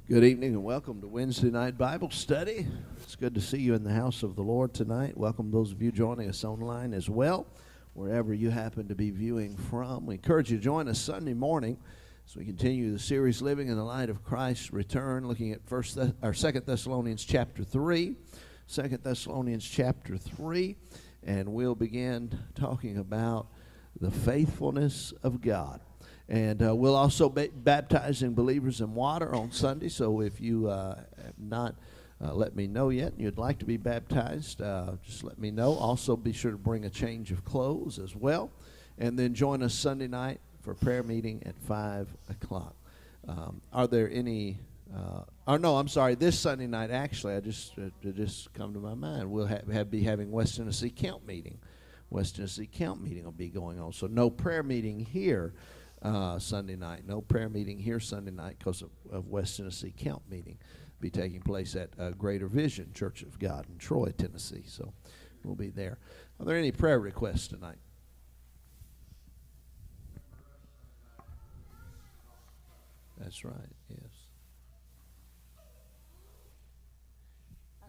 Good evening and welcome to Wednesday night Bible study. It's good to see you in the house of the Lord tonight. Welcome those of you joining us online as well, wherever you happen to be viewing from. We encourage you to join us Sunday morning as we continue the series Living in the Light of Christ's Return, looking at 2 Thessalonians chapter 3. 2 Thessalonians chapter 3, and we'll begin talking about the faithfulness of God. And we'll also be baptizing believers in water on Sunday. So if you have not let me know yet and you'd like to be baptized, just let me know. Also be sure to bring a change of clothes as well. And then join us Sunday night for prayer meeting at 5 o'clock. Are there any... this Sunday night, actually, it just come to my mind. We'll be having West Tennessee Camp Meeting. West Tennessee Camp Meeting will be going on. So no prayer meeting here Sunday night. No prayer meeting here Sunday night because of West Tennessee Camp Meeting be taking place at Greater Vision Church of God in Troy, Tennessee. So we'll be there. Are there any prayer requests tonight? That's right, yes.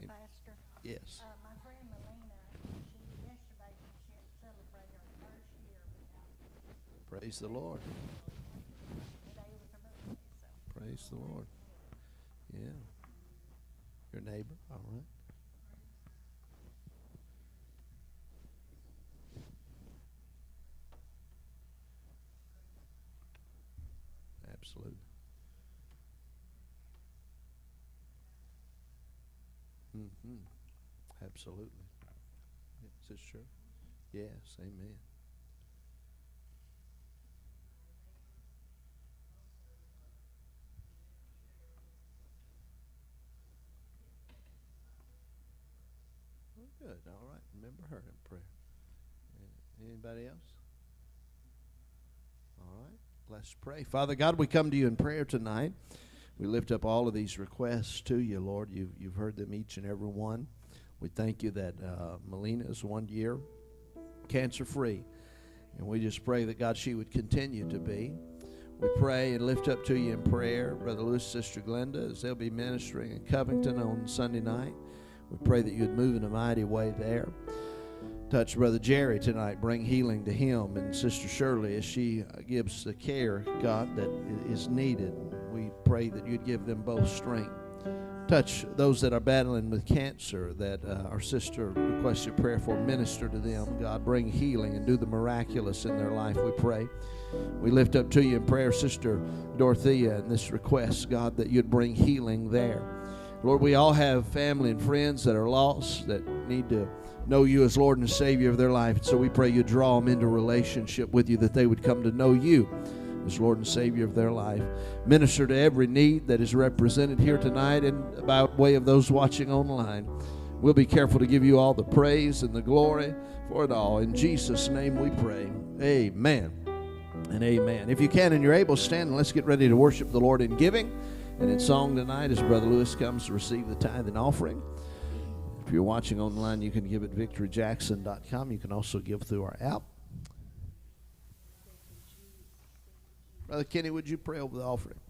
Pastor? Yes. My friend Melina, yesterday she had celebrated her first year without. Praise the Lord. Today was her birthday, so. Praise the Lord. Yeah. Your neighbor, all right. Absolutely. Mm-hmm. Absolutely. Is this true? Yes, amen. Well, good. All right. Remember her in prayer. Anybody else? All right. Let's pray. Father God, we come to you in prayer tonight. We lift up all of these requests to you, Lord. You've heard them each and every one. We thank you that Melina is 1 year cancer-free. And we just pray that, God, she would continue to be. We pray and lift up to you in prayer Brother Lewis, Sister Glenda, as they'll be ministering in Covington on Sunday night. We pray that you'd move in a mighty way there. Touch Brother Jerry tonight. Bring healing to him. And Sister Shirley, as she gives the care, God, that is needed. We pray that you'd give them both strength. Touch those that are battling with cancer that our sister requested prayer for. Minister to them. God, bring healing and do the miraculous in their life, we pray. We lift up to you in prayer Sister Dorothea and this request, God, that you'd bring healing there. Lord, we all have family and friends that are lost, that need to know you as Lord and Savior of their life. And so we pray you draw them into relationship with you, that they would come to know you as Lord and Savior of their life. Minister to every need that is represented here tonight and by way of those watching online. We'll be careful to give you all the praise and the glory for it all. In Jesus' name we pray. Amen and amen. If you can and you're able, stand and let's get ready to worship the Lord in giving and in song tonight as Brother Lewis comes to receive the tithe and offering. If you're watching online, you can give at victoryjackson.com. You can also give through our app. Brother Kenny, would you pray over the offering?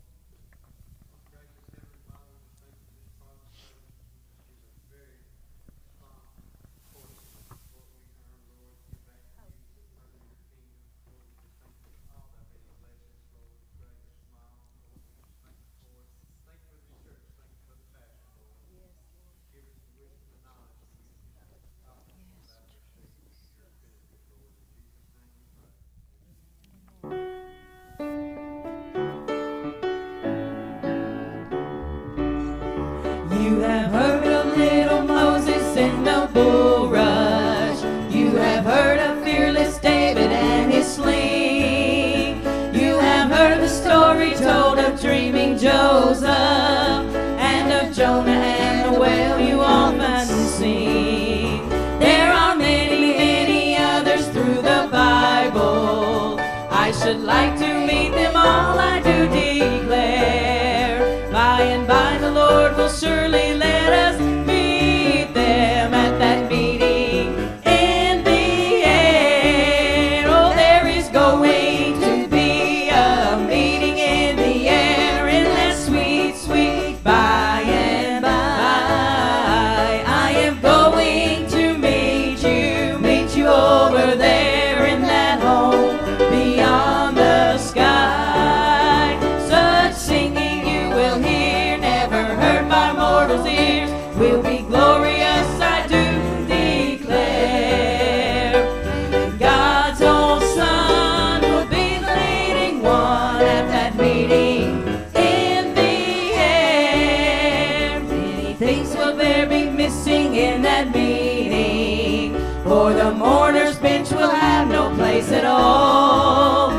For the mourner's bench will have no place at all.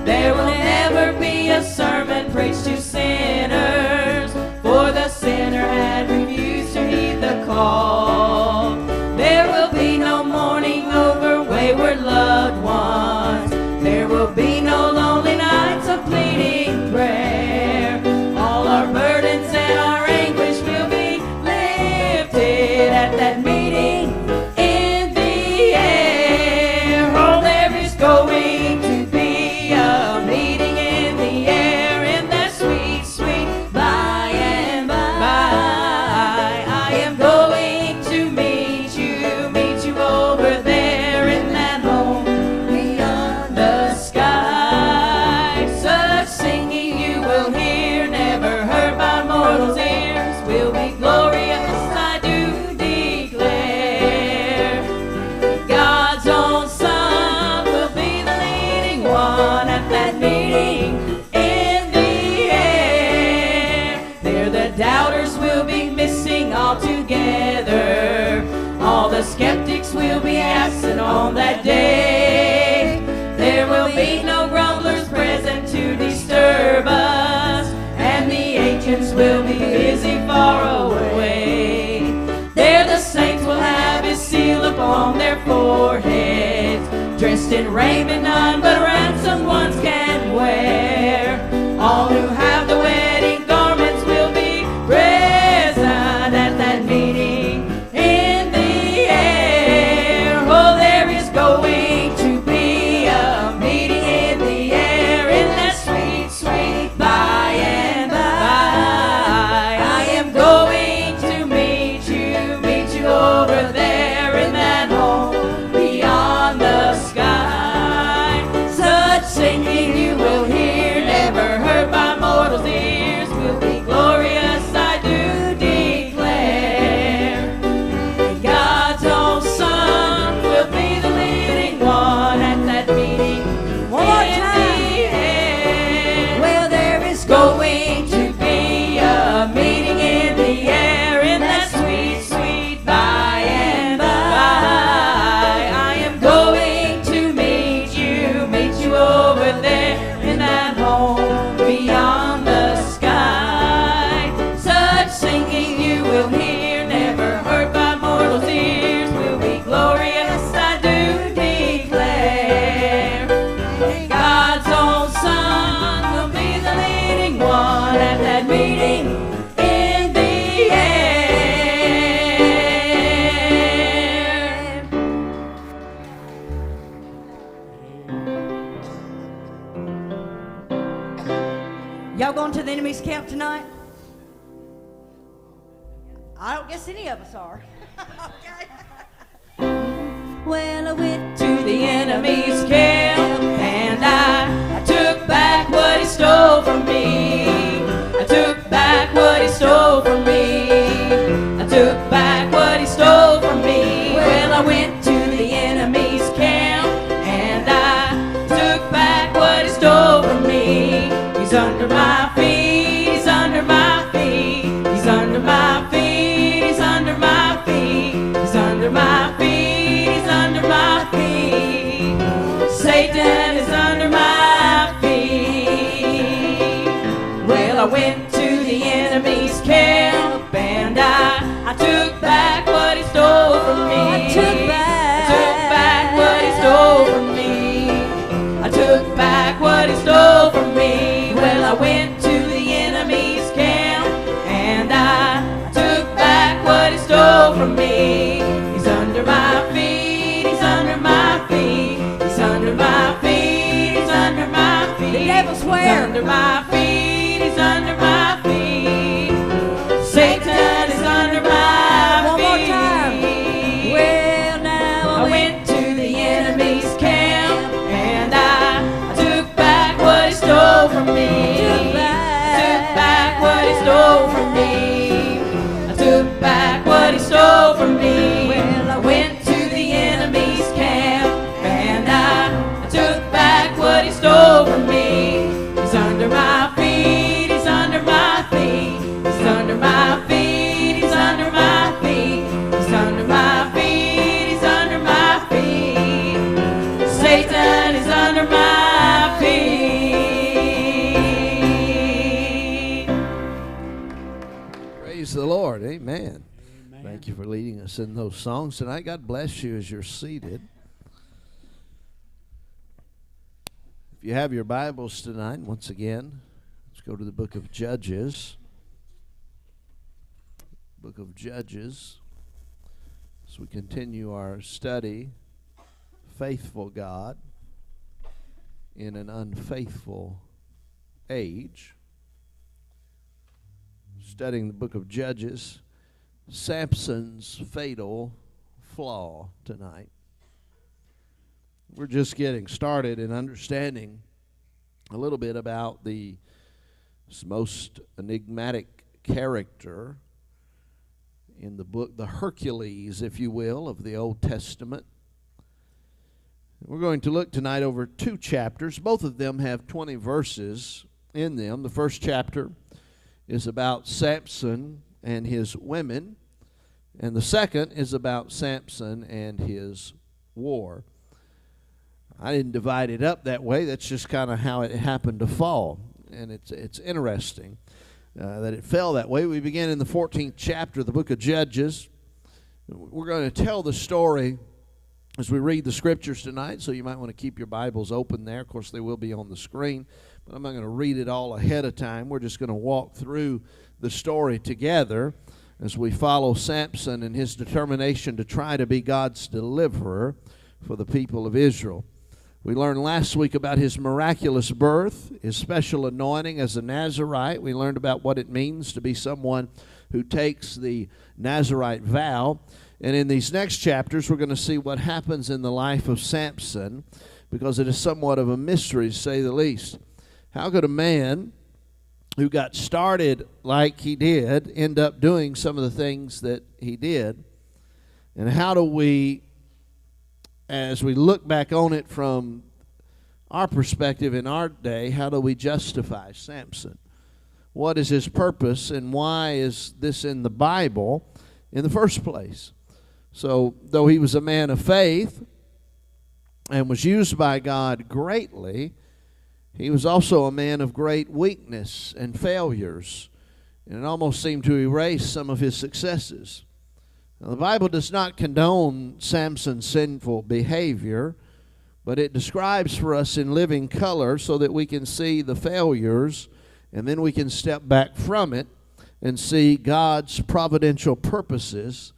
There will never be a sermon preached to sinners, for the sinner had refused to heed the call. There will be no mourning over wayward loved ones. There will be no lonely nights of pleading prayer. All our burdens and our anguish will be lifted at that meeting in the air. Oh, there is going to be a meeting in the air, in that sweet, sweet by and by. I am going to meet you over there in that home beyond the sky. Such singing you will hear, never heard by mortals' ears, will be glorious, I do declare. God's own Son will be the leading one at that meeting in the air. There the doubters will be missing altogether. All the skeptics will be absent on that day. There will be no grumblers present to disturb us, and the ancients will be busy far away. There the saints will have his seal upon their foreheads, dressed in raiment none but ransomed ones can wear. All who have the wedding garments will be present at that meeting in the air. Oh, there is going to be a meeting in the air, in that sweet, sweet by and by. I am going to meet you over there in that home beyond the sky. Such singing you will hear, never heard by mortals' ears, will be glorious, I do declare. God's own Son will be the leading one at that meeting. One more time. Well, there is going to be a meeting in the air, in that sweet, sweet by and by. I am going to meet you over there in that home beyond the sky. Such singing you will hear, never heard by mortals' ears, will be glorious, I do declare. God's own Son will be the leading one at that meeting in the air. Y'all going to the enemy's camp tonight? I don't guess any of us are. Okay. Well, I went to the enemy's camp, and I took back what he stole from me. I took back what he stole from me. I took back what he stole from me. Well, I went to the enemy's camp, and I took back what he stole from me. He's under my feet, he's under my feet, he's under my feet, he's under my feet, he's under my feet, he's under my feet. Satan is under my feet. Well, I went to the enemy's camp, and I took back what he stole from me. I took back what he stole from me. I took back what he stole from me. Well, I went to the enemy's camp, and I took back what he stole from me. He's under my feet, he's under my feet, he's under my feet, he's under my feet. The devil's where? He's under my feet, he's under my feet. Satan is under my feet. One more time. Well, now I went to the enemy's camp, and I took back what he stole from me. Took back what he stole from me. I took back what he stole from me. Well, I went to the enemy's camp, and I took back what he stole from me. He's under my for leading us in those songs tonight. God bless you as you're seated. If you have your Bibles tonight, once again, let's go to the book of Judges. Book of Judges. As we continue our study, Faithful God in an Unfaithful Age. Studying the book of Judges, Samson's fatal flaw tonight. We're just getting started in understanding a little bit about the most enigmatic character in the book, the Hercules, if you will, of the Old Testament. We're going to look tonight over 2 chapters. Both of them have 20 verses in them. The first chapter is about Samson and his women, and the second is about Samson and his war. I didn't divide it up that way. That's just kind of how it happened to fall, and it's interesting that it fell that way. We begin in the 14th chapter of the book of Judges. We're going to tell the story as we read the scriptures tonight, so you might want to keep your Bibles open there. Of course, they will be on the screen, but I'm not going to read it all ahead of time. We're just going to walk through the story together as we follow Samson and his determination to try to be God's deliverer for the people of Israel. We learned last week about his miraculous birth, his special anointing as a Nazirite. We learned about what it means to be someone who takes the Nazirite vow. And in these next chapters, we're going to see what happens in the life of Samson, because it is somewhat of a mystery, to say the least. How could a man who got started like he did end up doing some of the things that he did? And how do we, as we look back on it from our perspective in our day, how do we justify Samson? What is his purpose, and why is this in the Bible in the first place? So, though he was a man of faith and was used by God greatly, he was also a man of great weakness and failures, and it almost seemed to erase some of his successes. Now, the Bible does not condone Samson's sinful behavior, but it describes for us in living color so that we can see the failures, and then we can step back from it and see God's providential purposes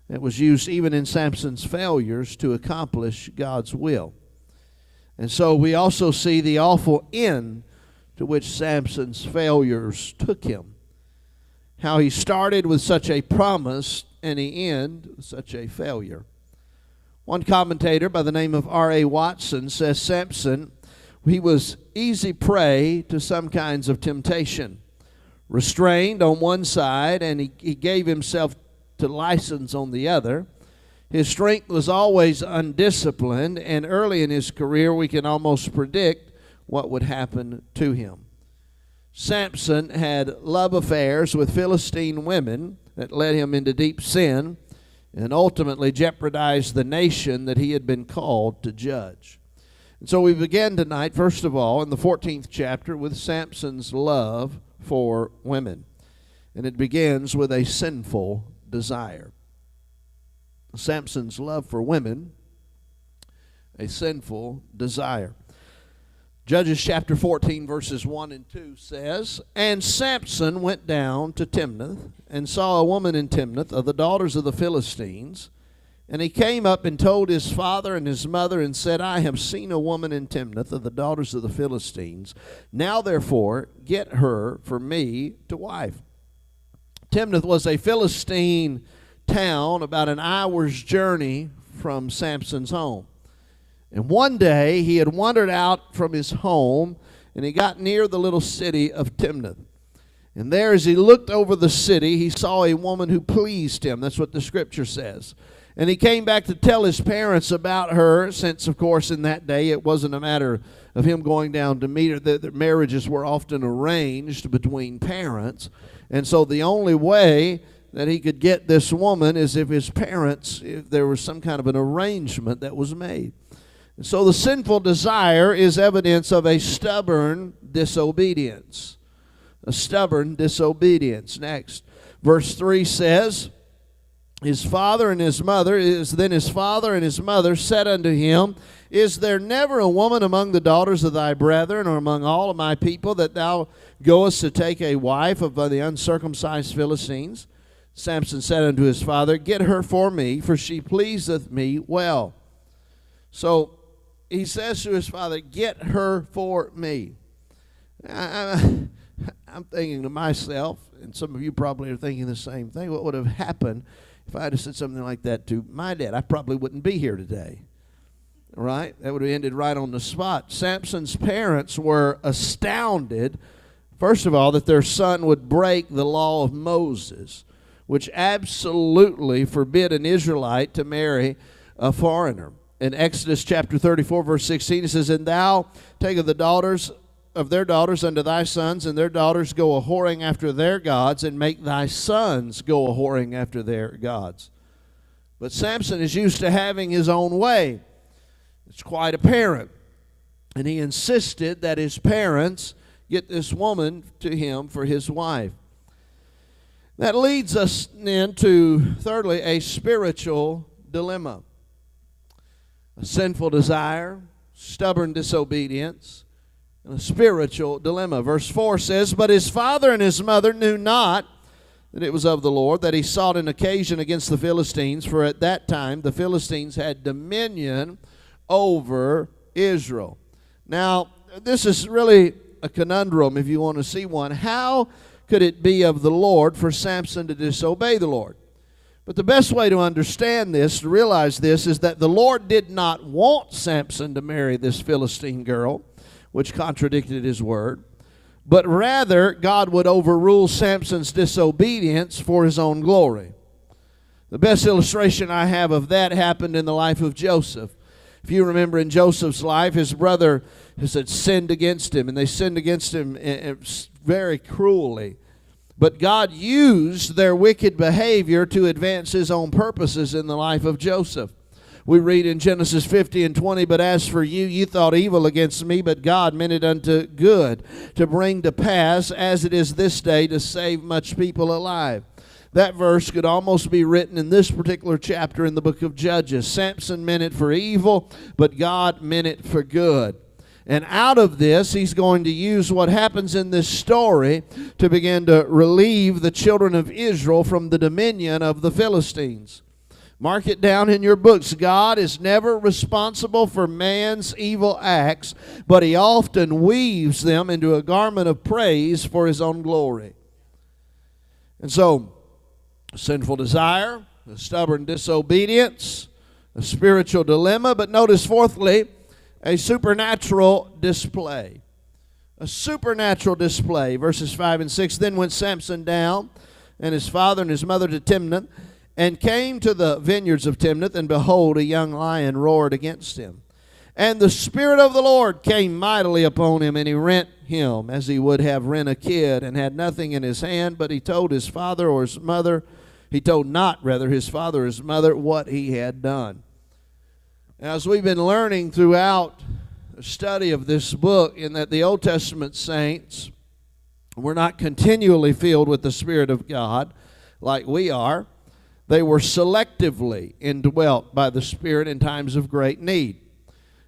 that was used even in Samson's failures to accomplish God's will. And so we also see the awful end to which Samson's failures took him. How he started with such a promise and he ended with such a failure. One commentator by the name of R.A. Watson says Samson, he was easy prey to some kinds of temptation. Restrained on one side, and he gave himself to license on the other. His strength was always undisciplined, and early in his career we can almost predict what would happen to him. Samson had love affairs with Philistine women that led him into deep sin and ultimately jeopardized the nation that he had been called to judge. And so we begin tonight, first of all, in the 14th chapter with Samson's love for women. And it begins with a sinful desire. Samson's love for women, a sinful desire. Judges chapter 14 verses 1 and 2 says, "And Samson went down to Timnath, and saw a woman in Timnath of the daughters of the Philistines. And he came up and told his father and his mother, and said, I have seen a woman in Timnath of the daughters of the Philistines. Now therefore get her for me to wife." Timnath was a Philistine town about an hour's journey from Samson's home. And one day he had wandered out from his home, and he got near the little city of Timnath. And there, as he looked over the city, he saw a woman who pleased him. That's what the scripture says. And he came back to tell his parents about her, since, of course, in that day it wasn't a matter of him going down to meet her. The marriages were often arranged between parents. And so the only way that he could get this woman is if his parents, if there was some kind of an arrangement that was made. And so the sinful desire is evidence of a stubborn disobedience. A stubborn disobedience. Next, verse 3 says, his father and his mother said unto him, Is there never a woman among the daughters of thy brethren, or among all of my people, that thou goest to take a wife of the uncircumcised Philistines? Samson said unto his father, Get her for me, for she pleaseth me well. So he says to his father, Get her for me. I'm thinking to myself, and some of you probably are thinking the same thing, what would have happened if I had said something like that to my dad? I probably wouldn't be here today. Right? That would have ended right on the spot. Samson's parents were astounded, first of all, that their son would break the law of Moses, which absolutely forbid an Israelite to marry a foreigner. In Exodus chapter 34, verse 16, it says, And thou take of the daughters of their daughters unto thy sons, and their daughters go a-whoring after their gods, and make thy sons go a-whoring after their gods. But Samson is used to having his own way. It's quite apparent. And he insisted that his parents get this woman to him for his wife. That leads us then to, thirdly, a spiritual dilemma. A sinful desire, stubborn disobedience, and a spiritual dilemma. Verse 4 says, But his father and his mother knew not that it was of the Lord, that he sought an occasion against the Philistines, for at that time the Philistines had dominion over Israel. Now, this is really a conundrum if you want to see one. How could it be of the Lord for Samson to disobey the Lord? But the best way to understand this, to realize this, is that the Lord did not want Samson to marry this Philistine girl, which contradicted his word, but rather God would overrule Samson's disobedience for his own glory. The best illustration I have of that happened in the life of Joseph. If you remember in Joseph's life, his brother had sinned against him, and they sinned against him very cruelly. But God used their wicked behavior to advance his own purposes in the life of Joseph. We read in Genesis 50 and 20, But as for you, you thought evil against me, but God meant it unto good, to bring to pass, as it is this day, to save much people alive. That verse could almost be written in this particular chapter in the book of Judges. Samson meant it for evil, but God meant it for good. And out of this, he's going to use what happens in this story to begin to relieve the children of Israel from the dominion of the Philistines. Mark it down in your books. God is never responsible for man's evil acts, but he often weaves them into a garment of praise for his own glory. And so, a sinful desire, a stubborn disobedience, a spiritual dilemma, but notice fourthly, a supernatural display. A supernatural display. Verses 5 and 6, Then went Samson down, and his father and his mother to Timnath, and came to the vineyards of Timnath, and behold, a young lion roared against him. And the Spirit of the Lord came mightily upon him, and he rent him as he would have rent a kid, and had nothing in his hand, but he told his father or his mother, he told not rather his father or his mother what he had done. As we've been learning throughout the study of this book, in that the Old Testament saints were not continually filled with the Spirit of God like we are. They were selectively indwelt by the Spirit in times of great need.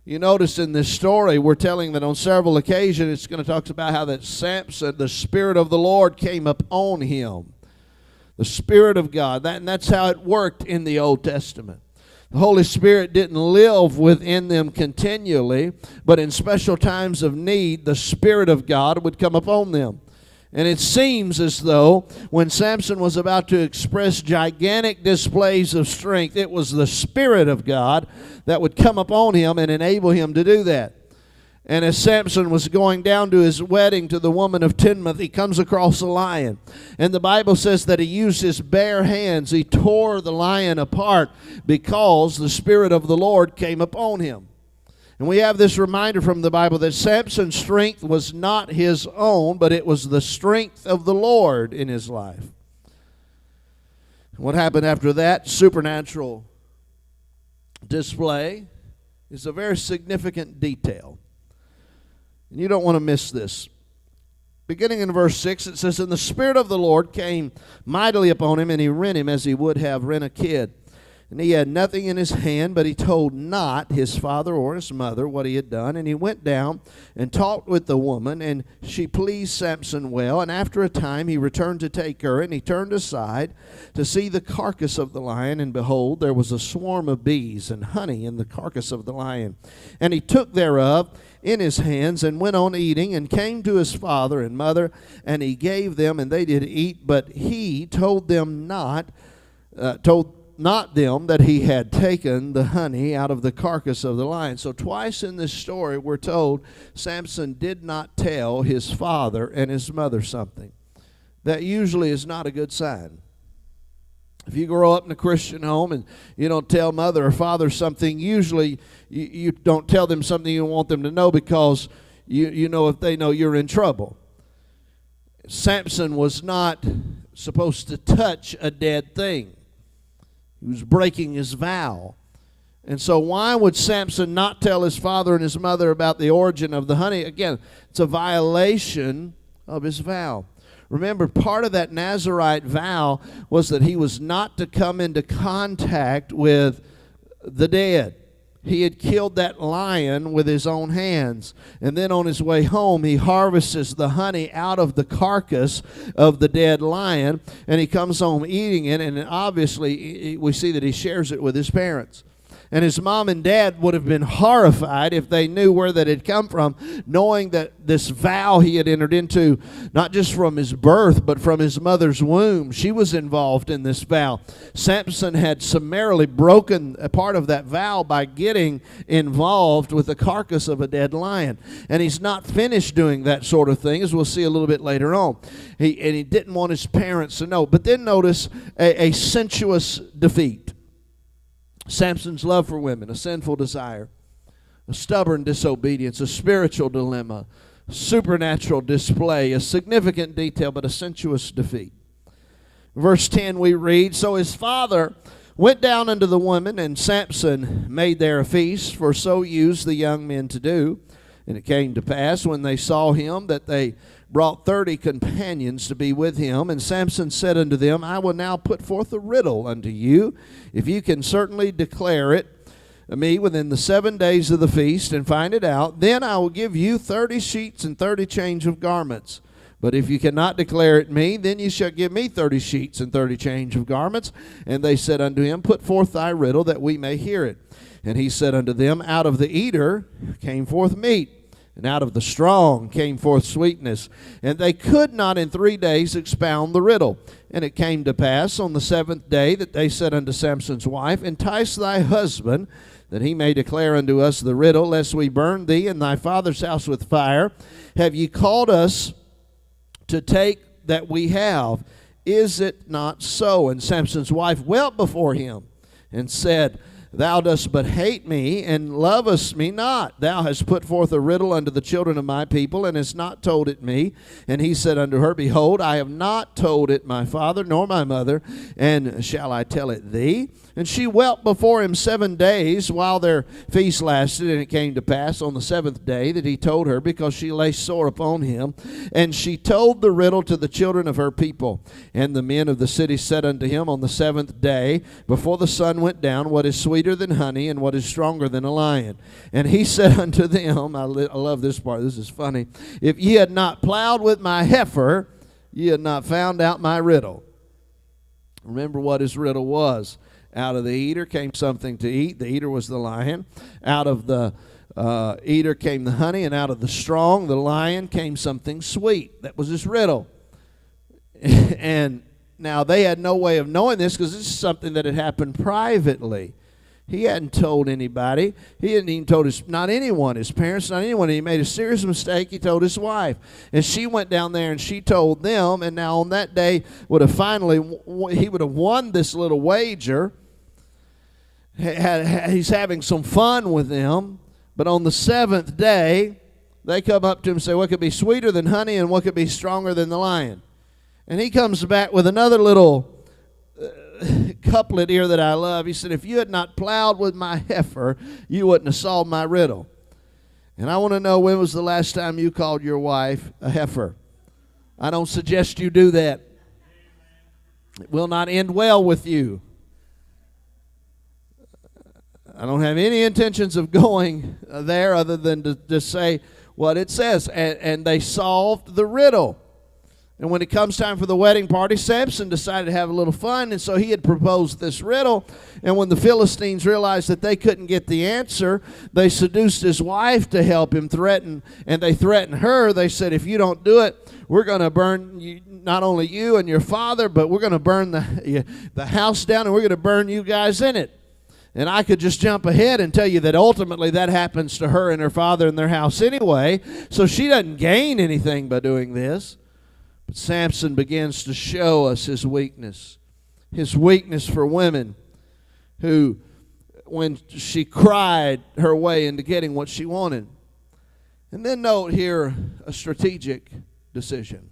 You notice in this story, we're telling that on several occasions, it's going to talk about how that Samson, the Spirit of the Lord came upon him. The Spirit of God. And that's how it worked in the Old Testament. The Holy Spirit didn't live within them continually, but in special times of need, the Spirit of God would come upon them. And it seems as though when Samson was about to express gigantic displays of strength, it was the Spirit of God that would come upon him and enable him to do that. And as Samson was going down to his wedding to the woman of Timnath, he comes across a lion. And the Bible says that he used his bare hands. He tore the lion apart because the Spirit of the Lord came upon him. And we have this reminder from the Bible that Samson's strength was not his own, but it was the strength of the Lord in his life. What happened after that supernatural display is a very significant detail. And you don't want to miss this. beginning in verse 6, it says, "And the Spirit of the Lord came mightily upon him, and he rent him as he would have rent a kid. And he had nothing in his hand, but he told not his father or his mother what he had done. And he went down and talked with the woman, and she pleased Samson well. And after a time he returned to take her, and he turned aside to see the carcass of the lion. And behold, there was a swarm of bees and honey in the carcass of the lion. And he took thereof in his hands, and went on eating, and came to his father and mother, and he gave them, and they did eat. But he told them not them that he had taken the honey out of the carcass of the lion." So twice in this story we're told Samson did not tell his father and his mother something. That usually is not a good sign. If you grow up in a Christian home and you don't tell mother or father something, usually you don't tell them something you want them to know, because you know if they know, you're in trouble. Samson was not supposed to touch a dead thing. He was breaking his vow. And so why would Samson not tell his father and his mother about the origin of the honey? Again, it's a violation of his vow. Remember, part of that Nazirite vow was that he was not to come into contact with the dead. He had killed that lion with his own hands. And then on his way home, he harvests the honey out of the carcass of the dead lion, and he comes home eating it, and obviously we see that he shares it with his parents. And his mom and dad would have been horrified if they knew where that had come from, knowing that this vow he had entered into, not just from his birth, but from his mother's womb. She was involved in this vow. Samson had summarily broken a part of that vow by getting involved with the carcass of a dead lion. And he's not finished doing that sort of thing, as we'll see a little bit later on. He didn't want his parents to know. But then notice a sensuous defeat. Samson's love for women, a sinful desire, a stubborn disobedience, a spiritual dilemma, supernatural display, a significant detail, but a sensuous defeat. Verse 10 we read, "So his father went down unto the woman, and Samson made there a feast, for so used the young men to do. And it came to pass, when they saw him, that they brought 30 companions to be with him. And Samson said unto them, I will now put forth a riddle unto you. If you can certainly declare it me within the 7 days of the feast, and find it out, then I will give you 30 sheets and 30 change of garments. But if you cannot declare it me, then you shall give me 30 sheets and 30 change of garments. And they said unto him, Put forth thy riddle, that we may hear it. And he said unto them, Out of the eater came forth meat, and out of the strong came forth sweetness. And they could not in 3 days expound the riddle. And it came to pass on the 7th day that they said unto Samson's wife, Entice thy husband, that he may declare unto us the riddle, lest we burn thee and thy father's house with fire. Have ye called us to take that we have? Is it not so? And Samson's wife wept before him, and said, Thou dost but hate me, and lovest me not. Thou hast put forth a riddle unto the children of my people, and hast not told it me. And he said unto her, Behold, I have not told it my father nor my mother, and shall I tell it thee? And she wept before him 7 days, while their feast lasted. And it came to pass on the 7th day that he told her, because she lay sore upon him. And she told the riddle to the children of her people. And the men of the city said unto him on the 7th day, before the sun went down, What is sweeter than honey, and what is stronger than a lion? And he said unto them, I love this part, this is funny, If ye had not plowed with my heifer, ye had not found out my riddle. Remember what his riddle was. Out of the eater came something to eat. The eater was the lion. Out of the eater came the honey, and out of the strong, the lion, came something sweet. That was his riddle. And now they had no way of knowing this, because this is something that had happened privately. He hadn't told anybody. He hadn't even told not anyone, his parents, not anyone. He made a serious mistake. He told his wife. And she went down there and she told them. And now on that day, he would have won this little wager. He's having some fun with them. But on the 7th day, they come up to him and say, What could be sweeter than honey, and what could be stronger than the lion? And he comes back with another little couplet here that I love. He said, If you had not plowed with my heifer, you wouldn't have solved my riddle. And I want to know, when was the last time you called your wife a heifer? I don't suggest you do that. It will not end well with you. I don't have any intentions of going there other than to just say what it says. And they solved the riddle. And when it comes time for the wedding party, Samson decided to have a little fun, and so he had proposed this riddle. And when the Philistines realized that they couldn't get the answer, they seduced his wife to help him, and they threatened her. They said, if you don't do it, we're going to burn you, not only you and your father, but we're going to burn the house down, and we're going to burn you guys in it. And I could just jump ahead and tell you that ultimately that happens to her and her father in their house anyway, so she doesn't gain anything by doing this. But Samson begins to show us his weakness for women who, when she cried her way into getting what she wanted. And then note here a strategic decision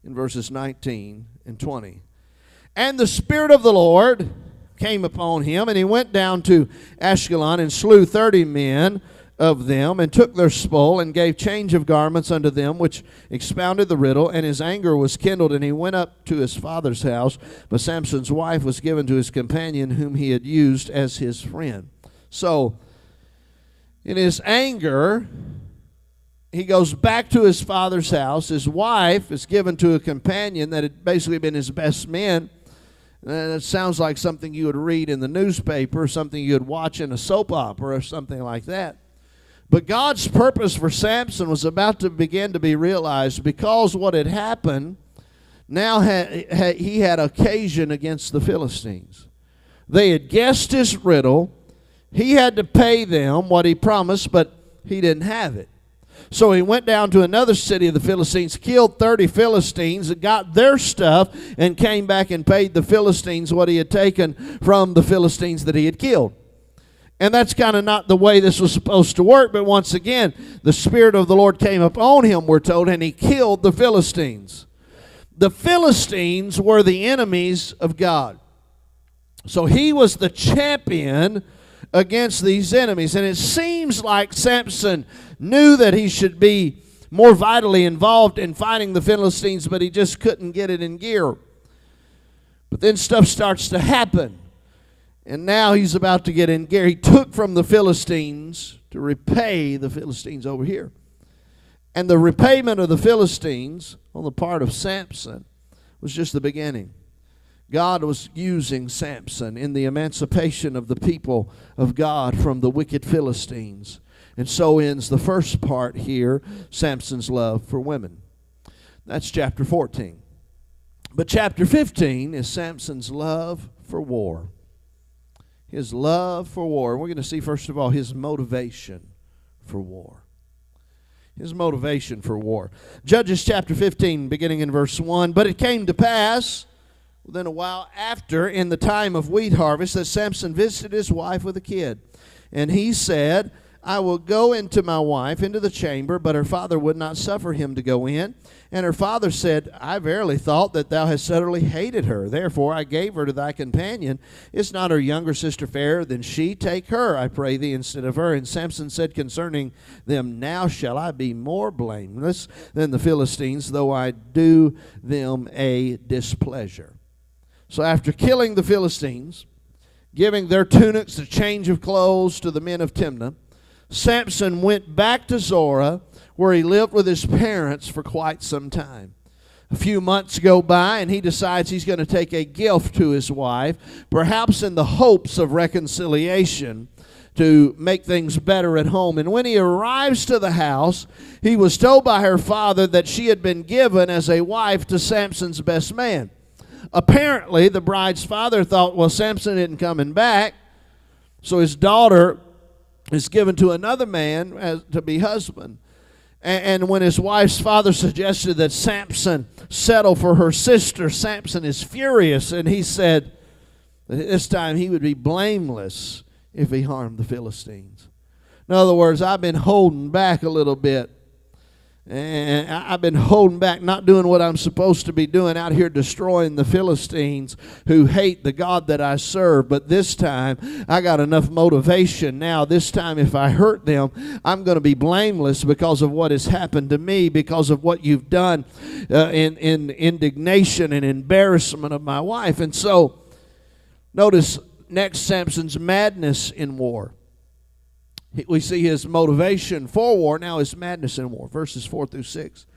in verses 19 and 20. And the Spirit of the Lord came upon him, and he went down to Ashkelon and slew 30 men of them, and took their spoil, and gave change of garments unto them which expounded the riddle. And his anger was kindled, and he went up to his father's house. But Samson's wife was given to his companion, whom he had used as his friend. So, in his anger, he goes back to his father's house. His wife is given to a companion that had basically been his best man. And it sounds like something you would read in the newspaper, something you would watch in a soap opera or something like that. But God's purpose for Samson was about to begin to be realized, because what had happened, now he had occasion against the Philistines. They had guessed his riddle. He had to pay them what he promised, but he didn't have it. So he went down to another city of the Philistines, killed 30 Philistines, got their stuff, and came back and paid the Philistines what he had taken from the Philistines that he had killed. And that's kind of not the way this was supposed to work. But once again, the Spirit of the Lord came upon him, we're told, and he killed the Philistines. The Philistines were the enemies of God. So he was the champion against these enemies. And it seems like Samson knew that he should be more vitally involved in fighting the Philistines, but he just couldn't get it in gear. But then stuff starts to happen. And now he's about to get in gear. He took from the Philistines to repay the Philistines over here. And the repayment of the Philistines on the part of Samson was just the beginning. God was using Samson in the emancipation of the people of God from the wicked Philistines. And so ends the first part here, Samson's love for women. That's chapter 14. But chapter 15 is Samson's love for war. His love for war. We're going to see, first of all, his motivation for war. His motivation for war. Judges chapter 15, beginning in verse 1. But it came to pass, within a while after, in the time of wheat harvest, that Samson visited his wife with a kid. And he said, I will go into my wife into the chamber, but her father would not suffer him to go in. And her father said, I verily thought that thou hast utterly hated her. Therefore I gave her to thy companion. Is not her younger sister fairer than she? Take her, I pray thee, instead of her. And Samson said concerning them, Now shall I be more blameless than the Philistines, though I do them a displeasure. So after killing the Philistines, giving their tunics a change of clothes to the men of Timnah, Samson went back to Zorah, where he lived with his parents for quite some time. A few months go by, and he decides he's going to take a gift to his wife, perhaps in the hopes of reconciliation, to make things better at home. And when he arrives to the house, he was told by her father that she had been given as a wife to Samson's best man. Apparently, the bride's father thought, well, Samson isn't coming back, so his daughter is given to another man as to be husband. And when his wife's father suggested that Samson settle for her sister, Samson is furious, and he said that this time he would be blameless if he harmed the Philistines. In other words, I've been holding back a little bit, And I've been holding back, not doing what I'm supposed to be doing, out here destroying the Philistines who hate the God that I serve. But this time, I got enough motivation now. This time, if I hurt them, I'm going to be blameless because of what has happened to me, because of what you've done in indignation and embarrassment of my wife. And so, notice next Samson's madness in war. We see his motivation for war, now his madness in war. Verses 4 through 6.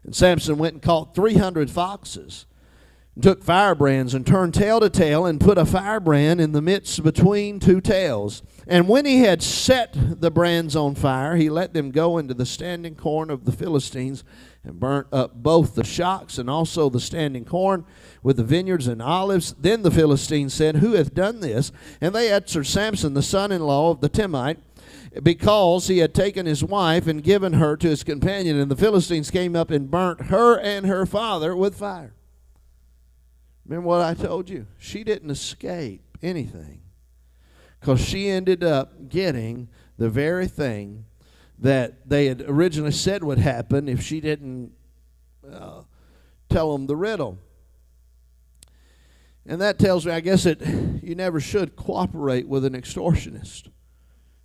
And Samson went and caught 300 foxes, and took firebrands, and turned tail to tail, and put a firebrand in the midst between two tails. And when he had set the brands on fire, he let them go into the standing corn of the Philistines, and burnt up both the shocks and also the standing corn with the vineyards and olives. Then the Philistines said, Who hath done this? And they answered, Samson, the son-in-law of the Timnite, because he had taken his wife and given her to his companion. And the Philistines came up and burnt her and her father with fire. Remember what I told you? She didn't escape anything, because she ended up getting the very thing that they had originally said would happen if she didn't tell them the riddle. And that tells me, I guess, that you never should cooperate with an extortionist,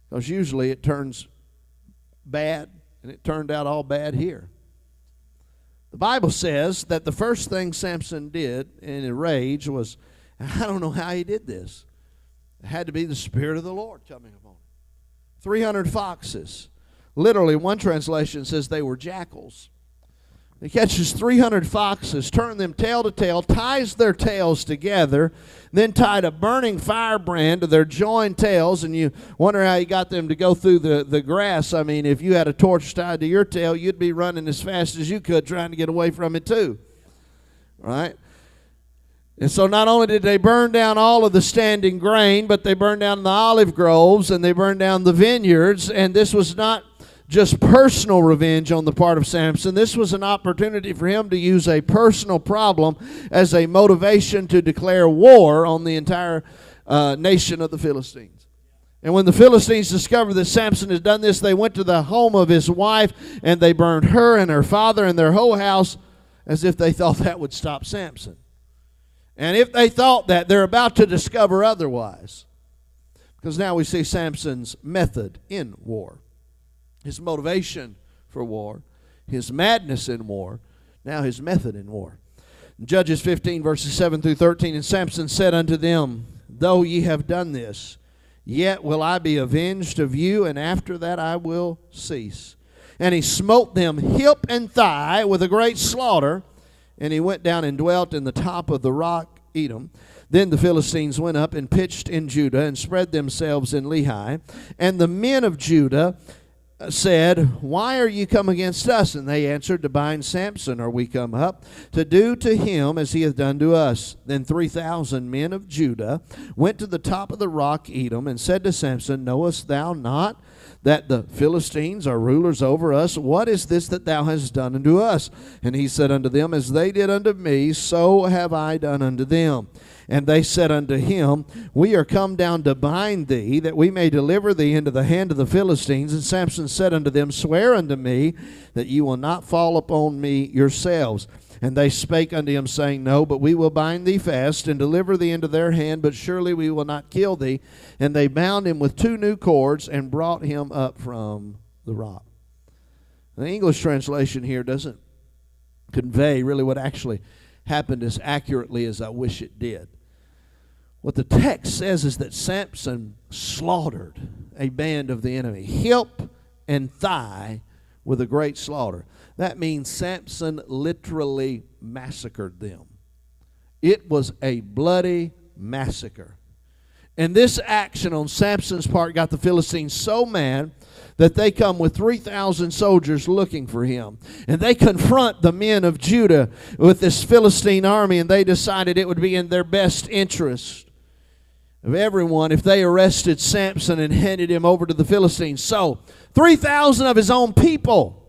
because usually it turns bad, and it turned out all bad here. The Bible says that the first thing Samson did in a rage was, I don't know how he did this. It had to be the Spirit of the Lord coming upon him. 300 foxes. Literally, one translation says they were jackals. He catches 300 foxes, turns them tail to tail, ties their tails together, then tied a burning firebrand to their joined tails, and you wonder how he got them to go through the grass. I mean, if you had a torch tied to your tail, you'd be running as fast as you could trying to get away from it too. Right? And so not only did they burn down all of the standing grain, but they burned down the olive groves, and they burned down the vineyards. And this was not just personal revenge on the part of Samson. This was an opportunity for him to use a personal problem as a motivation to declare war on the entire nation of the Philistines. And when the Philistines discovered that Samson had done this, they went to the home of his wife, and they burned her and her father and their whole house, as if they thought that would stop Samson. And if they thought that, they're about to discover otherwise. Because now we see Samson's method in war. His motivation for war, his madness in war, now his method in war. Judges 15, verses 7 through 13, And Samson said unto them, Though ye have done this, yet will I be avenged of you, and after that I will cease. And he smote them hip and thigh with a great slaughter, and he went down and dwelt in the top of the rock Edom. Then the Philistines went up and pitched in Judah, and spread themselves in Lehi. And the men of Judah said, Why are you come against us? And they answered, To bind Samson are we come up, to do to him as he hath done to us. Then 3,000 men of Judah went to the top of the rock Edom, and said to Samson, Knowest thou not that the Philistines are rulers over us? What is this that thou hast done unto us? And he said unto them, As they did unto me, so have I done unto them. And they said unto him, We are come down to bind thee, that we may deliver thee into the hand of the Philistines. And Samson said unto them, Swear unto me that ye will not fall upon me yourselves. And they spake unto him, saying, No, but we will bind thee fast, and deliver thee into their hand, but surely we will not kill thee. And they bound him with 2 new cords, and brought him up from the rock. The English translation here doesn't convey really what actually happened as accurately as I wish it did. What the text says is that Samson slaughtered a band of the enemy, hip and thigh, with a great slaughter. That means Samson literally massacred them. It was a bloody massacre. And this action on Samson's part got the Philistines so mad that they come with 3,000 soldiers looking for him. And they confront the men of Judah with this Philistine army, and they decided it would be in their best interest of everyone if they arrested Samson and handed him over to the Philistines. So 3,000 of his own people,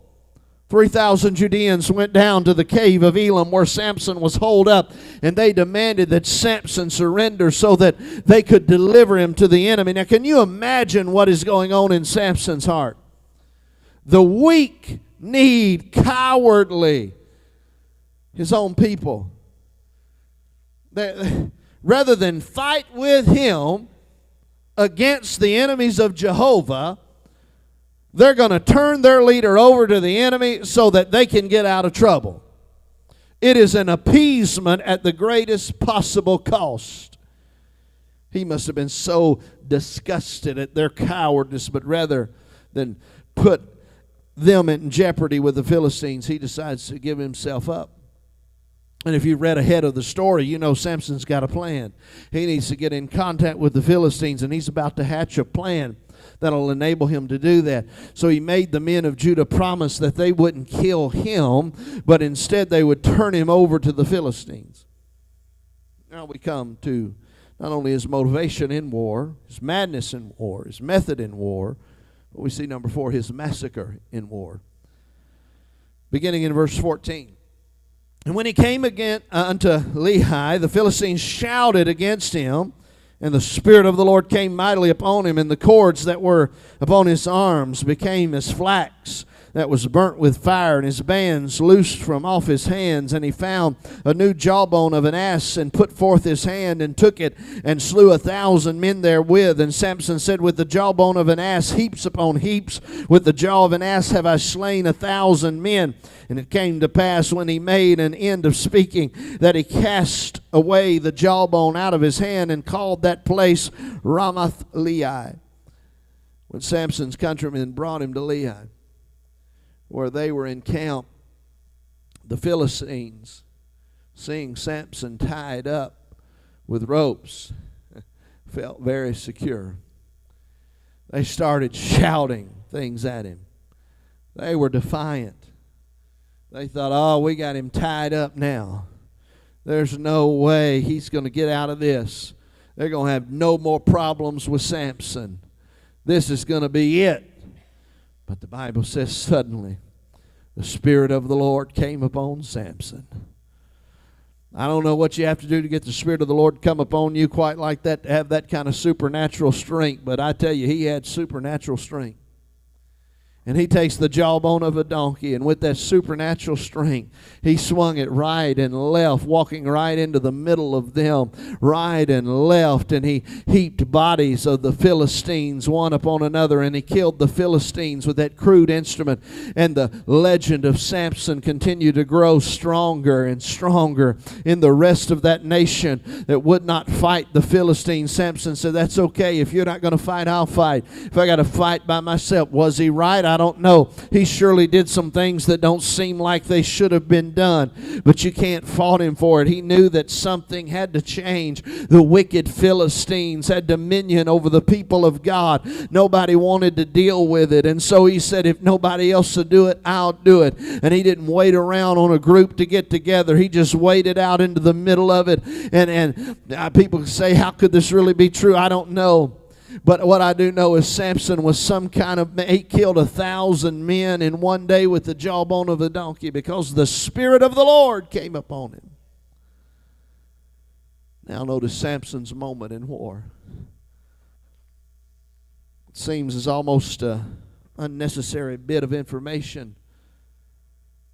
3,000 Judeans, went down to the cave of Elam where Samson was holed up, and they demanded that Samson surrender so that they could deliver him to the enemy. Now, can you imagine what is going on in Samson's heart? The weak weak-kneed, cowardly, his own people. Rather than fight with him against the enemies of Jehovah, they're going to turn their leader over to the enemy so that they can get out of trouble. It is an appeasement at the greatest possible cost. He must have been so disgusted at their cowardice, but rather than put them in jeopardy with the Philistines, he decides to give himself up. And if you read ahead of the story, you know Samson's got a plan. He needs to get in contact with the Philistines, and he's about to hatch a plan that'll enable him to do that. So he made the men of Judah promise that they wouldn't kill him, but instead they would turn him over to the Philistines. Now we come to not only his motivation in war, his madness in war, his method in war, but we see number 4, his massacre in war. Beginning in verse 14. And when he came again unto Lehi, the Philistines shouted against him, and the Spirit of the Lord came mightily upon him, and the cords that were upon his arms became as flax that was burnt with fire, and his bands loosed from off his hands. And he found a new jawbone of an ass, and put forth his hand, and took it, and slew 1,000 men therewith. And Samson said, with the jawbone of an ass, heaps upon heaps, with the jaw of an ass have I slain 1,000 men. And it came to pass, when he made an end of speaking, that he cast away the jawbone out of his hand, and called that place Ramath Lehi. When Samson's countrymen brought him to Lehi, where they were in camp, the Philistines, seeing Samson tied up with ropes, felt very secure. They started shouting things at him. They were defiant. They thought, oh, we got him tied up now. There's no way he's going to get out of this. They're going to have no more problems with Samson. This is going to be it. But the Bible says suddenly the Spirit of the Lord came upon Samson. I don't know what you have to do to get the Spirit of the Lord to come upon you quite like that, to have that kind of supernatural strength. But I tell you, he had supernatural strength. And he takes the jawbone of a donkey, and with that supernatural strength, he swung it right and left, walking right into the middle of them, right and left. And he heaped bodies of the Philistines one upon another, and he killed the Philistines with that crude instrument. And the legend of Samson continued to grow stronger and stronger in the rest of that nation that would not fight the Philistines. Samson said, that's okay. If you're not going to fight, I'll fight. If I got to fight by myself. Was he right? I don't know. He surely did some things that don't seem like they should have been done, but you can't fault him for it. He knew that something had to change. The wicked Philistines had dominion over the people of God. Nobody wanted to deal with it, and so he said, if nobody else will do it, I'll do it. And he didn't wait around on a group to get together. He just waded out into the middle of it. And people say, how could this really be true? I don't know. But what I do know is Samson was some kind of, he killed 1,000 men in one day with the jawbone of a donkey, because the Spirit of the Lord came upon him. Now notice Samson's moment in war. It seems as almost an unnecessary bit of information.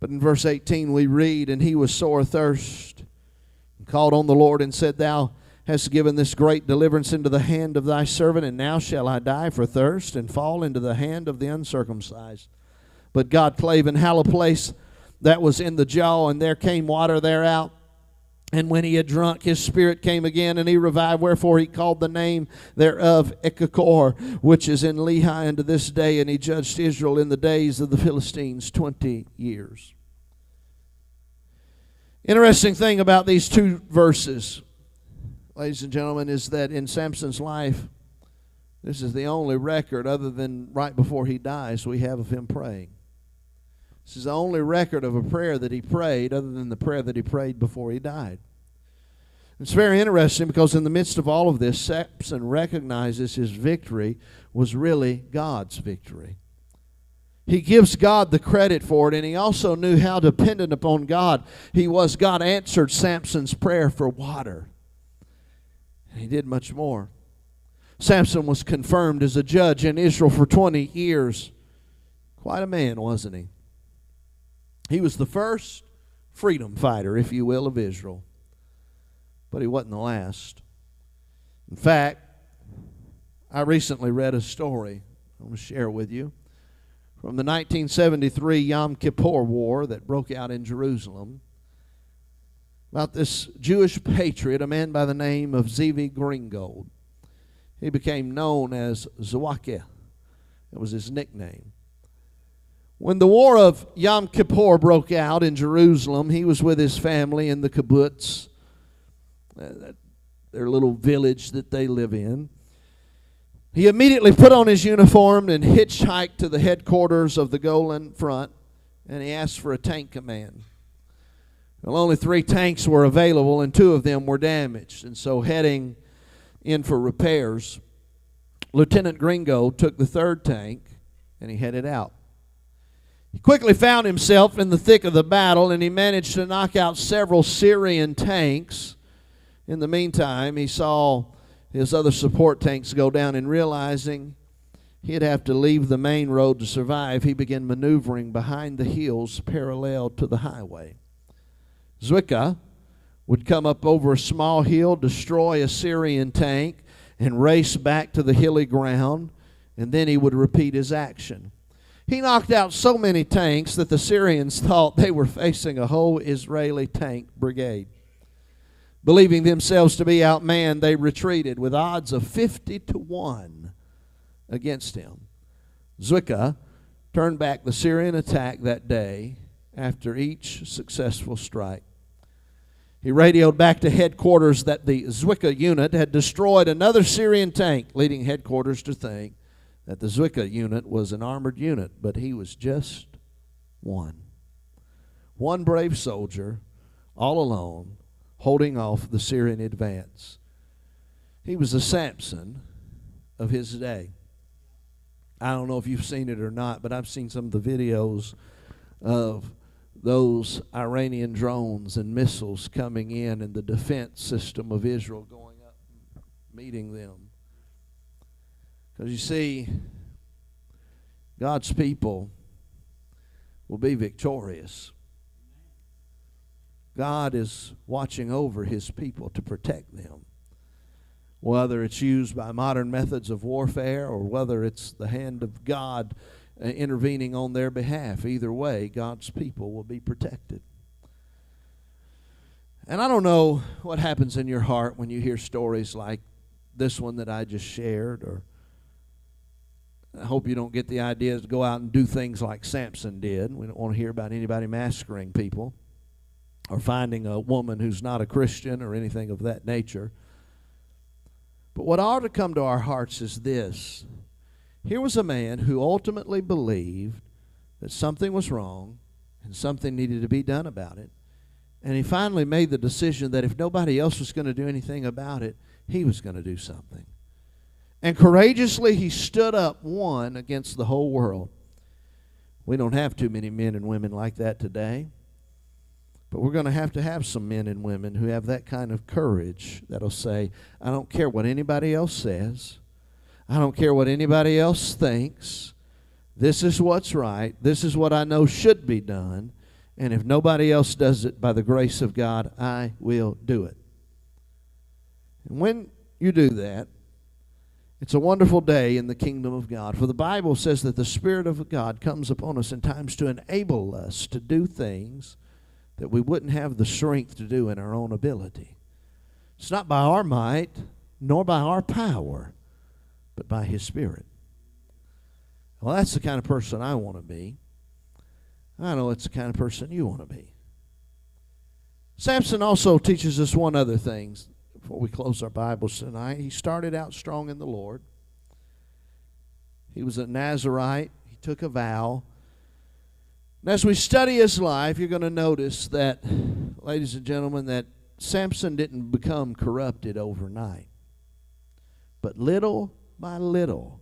But in verse 18 we read, and he was sore athirst, and called on the Lord, and said, thou hast given this great deliverance into the hand of thy servant, and now shall I die for thirst, and fall into the hand of the uncircumcised. But God clave an hollow place that was in the jaw, and there came water thereout. And when he had drunk, his spirit came again, and he revived. Wherefore he called the name thereof Echekor, which is in Lehi unto this day. And he judged Israel in the days of the Philistines 20 years. Interesting thing about these two verses, ladies and gentlemen, is that in Samson's life, this is the only record other than right before he dies we have of him praying. This is the only record of a prayer that he prayed other than the prayer that he prayed before he died. It's very interesting because in the midst of all of this, Samson recognizes his victory was really God's victory. He gives God the credit for it, and he also knew how dependent upon God he was. God answered Samson's prayer for water. And he did much more. Samson was confirmed as a judge in Israel for 20 years. Quite a man, wasn't he? He was the first freedom fighter, if you will, of Israel. But he wasn't the last. In fact, I recently read a story I want to share with you from the 1973 Yom Kippur War that broke out in Jerusalem about this Jewish patriot, a man by the name of Zevi Gringold. He became known as Zwaka. That was his nickname. When the war of Yom Kippur broke out in Jerusalem, he was with his family in the kibbutz, their little village that they live in. He immediately put on his uniform and hitchhiked to the headquarters of the Golan Front, and he asked for a tank command. Well, only 3 tanks were available, and 2 of them were damaged. And so heading in for repairs, Lieutenant Gringo took the 3rd tank, and he headed out. He quickly found himself in the thick of the battle, and he managed to knock out several Syrian tanks. In the meantime, he saw his other support tanks go down, and realizing he'd have to leave the main road to survive, he began maneuvering behind the hills parallel to the highway. Zwicka would come up over a small hill, destroy a Syrian tank, and race back to the hilly ground, and then he would repeat his action. He knocked out so many tanks that the Syrians thought they were facing a whole Israeli tank brigade. Believing themselves to be outmanned, they retreated with odds of 50-1 against him. Zwicka turned back the Syrian attack that day after each successful strike. He radioed back to headquarters that the Zwicka unit had destroyed another Syrian tank, leading headquarters to think that the Zwicka unit was an armored unit, but he was just one. One brave soldier, all alone, holding off the Syrian advance. He was the Samson of his day. I don't know if you've seen it or not, but I've seen some of the videos of those Iranian drones and missiles coming in and the defense system of Israel going up and meeting them. Because you see, God's people will be victorious. God is watching over his people to protect them. Whether it's used by modern methods of warfare or whether it's the hand of God intervening on their behalf, either way, God's people will be protected. And I don't know what happens in your heart when you hear stories like this one that I just shared, or I hope you don't get the idea to go out and do things like Samson did. We don't want to hear about anybody massacring people or finding a woman who's not a Christian or anything of that nature. But what ought to come to our hearts is this. Here was a man who ultimately believed that something was wrong and something needed to be done about it. And he finally made the decision that if nobody else was going to do anything about it, he was going to do something. And courageously he stood up, one, against the whole world. We don't have too many men and women like that today. But we're going to have some men and women who have that kind of courage that'll say, I don't care what anybody else says. I don't care what anybody else thinks. This is what's right. This is what I know should be done. And if nobody else does it, by the grace of God, I will do it. And when you do that, it's a wonderful day in the kingdom of God. For the Bible says that the Spirit of God comes upon us in times to enable us to do things that we wouldn't have the strength to do in our own ability. It's not by our might, nor by our power, but by His Spirit. Well, that's the kind of person I want to be. I know it's the kind of person you want to be. Samson also teaches us one other thing before we close our Bibles tonight. He started out strong in the Lord. He was a Nazirite. He took a vow. And as we study his life, you're going to notice that, ladies and gentlemen, that Samson didn't become corrupted overnight. But little by little,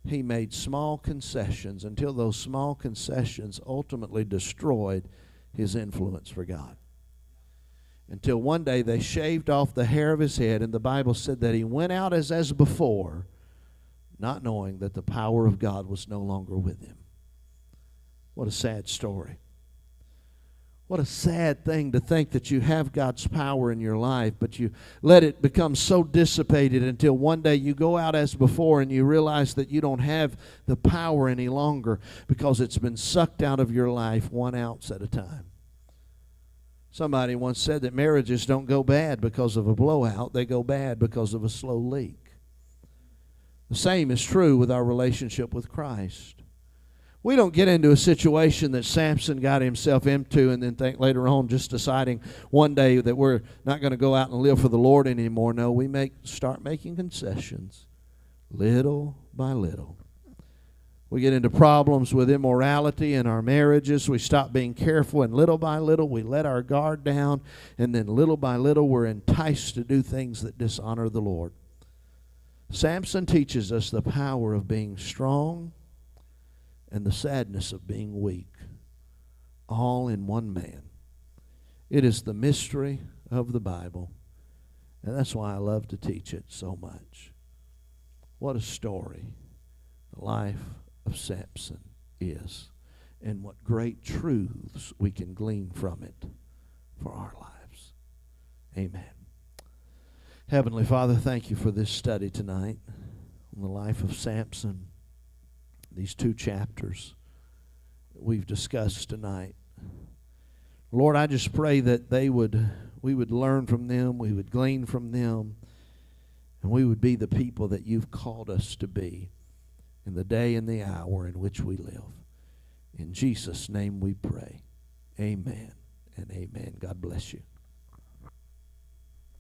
he made small concessions until those small concessions ultimately destroyed his influence for God. Until one day they shaved off the hair of his head, and the Bible said that he went out as before, not knowing that the power of God was no longer with him. What a sad story. What a sad thing to think that you have God's power in your life, but you let it become so dissipated until one day you go out as before and you realize that you don't have the power any longer because it's been sucked out of your life 1 ounce at a time. Somebody once said that marriages don't go bad because of a blowout, they go bad because of a slow leak. The same is true with our relationship with Christ. We don't get into a situation that Samson got himself into and then think later on just deciding one day that we're not going to go out and live for the Lord anymore. No, we start making concessions little by little. We get into problems with immorality in our marriages. We stop being careful, and little by little we let our guard down, and then little by little we're enticed to do things that dishonor the Lord. Samson teaches us the power of being strong and the sadness of being weak, all in one man. It is the mystery of the Bible, and that's why I love to teach it so much. What a story the life of Samson is, and what great truths we can glean from it for our lives. Amen. Heavenly Father, thank you for this study tonight on the life of Samson. These 2 chapters that we've discussed tonight. Lord, I just pray that we would learn from them, we would glean from them, and we would be the people that you've called us to be in the day and the hour in which we live. In Jesus' name we pray. Amen and amen. God bless you.